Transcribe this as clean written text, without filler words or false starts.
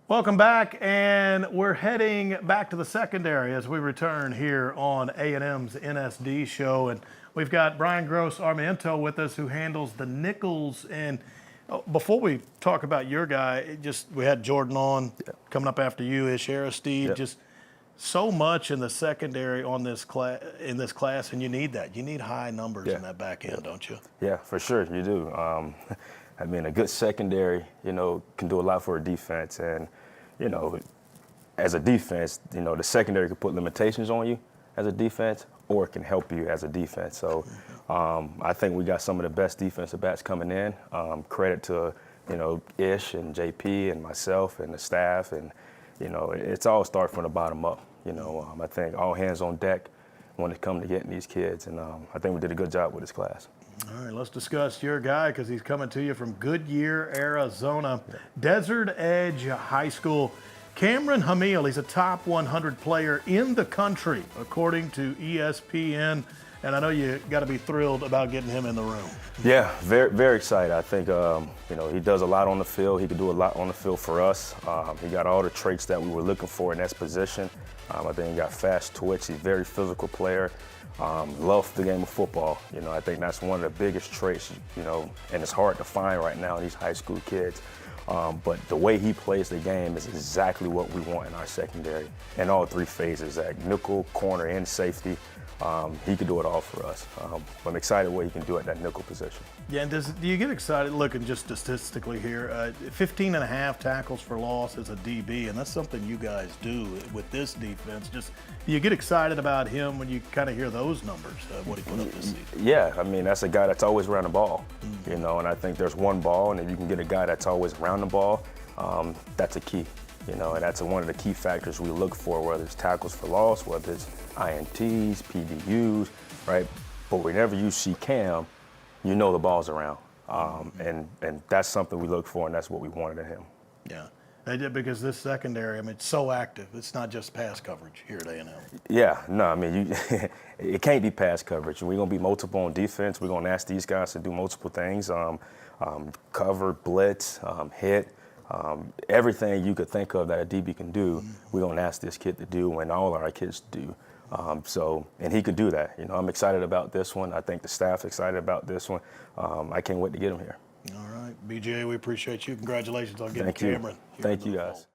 Welcome back, and we're heading back to the secondary as we return here on A&M's NSD show. And we've got Bryant Gross-Armiento with us, who handles the nickels. And before we talk about your guy, we had Jordan on coming up after you, Ish Aristide. Just so much in the secondary on this class, and you need that. You need high numbers in that back end, don't you? Yeah, for sure, you do. I mean, a good secondary, can do a lot for a defense. And, as a defense, the secondary can put limitations on you as a defense, or it can help you as a defense. So I think we got some of the best defensive backs coming in. Credit to, Ish and JP and myself and the staff. And, it's all start from the bottom up. I think all hands on deck when it comes to getting these kids. And I think we did a good job with this class. All right, let's discuss your guy, because he's coming to you from Goodyear, Arizona. Desert Edge High School. Cameron Hamil, he's a top 100 player in the country, according to ESPN. And I know you got to be thrilled about getting him in the room. Yeah, very, very excited. I think, he does a lot on the field. He could do a lot on the field for us. He got all the traits that we were looking for in that position. I think he got fast twitch. He's a very physical player. Loves the game of football. I think that's one of the biggest traits, and it's hard to find right now in these high school kids. But the way he plays the game is exactly what we want in our secondary in all three phases, at nickel, corner, and safety. He could do it all for us. I'm excited what he can do at that nickel position. Yeah, and do you get excited looking just statistically here? 15 and a half tackles for loss as a DB, and that's something you guys do with this defense. Do you get excited about him when you kind of hear those numbers, what he put up this season? Yeah, I mean, that's a guy that's always around the ball, and I think there's one ball, and if you can get a guy that's always around the ball, that's a key. And that's one of the key factors we look for, whether it's tackles for loss, whether it's INTs, PBUs, right? But whenever you see Cam, the ball's around. And that's something we look for, and that's what we wanted in him. Yeah, because this secondary, it's so active. It's not just pass coverage here at A&M. Yeah, no, it can't be pass coverage. We're going to be multiple on defense. We're going to ask these guys to do multiple things, cover, blitz, hit. Everything you could think of that a DB can do, we're going to ask this kid to do, and all our kids do. And he could do that. I'm excited about this one. I think the staff's excited about this one. I can't wait to get him here. All right, BJ, we appreciate you. Congratulations on getting Thank you. Cameron. Thank you, guys.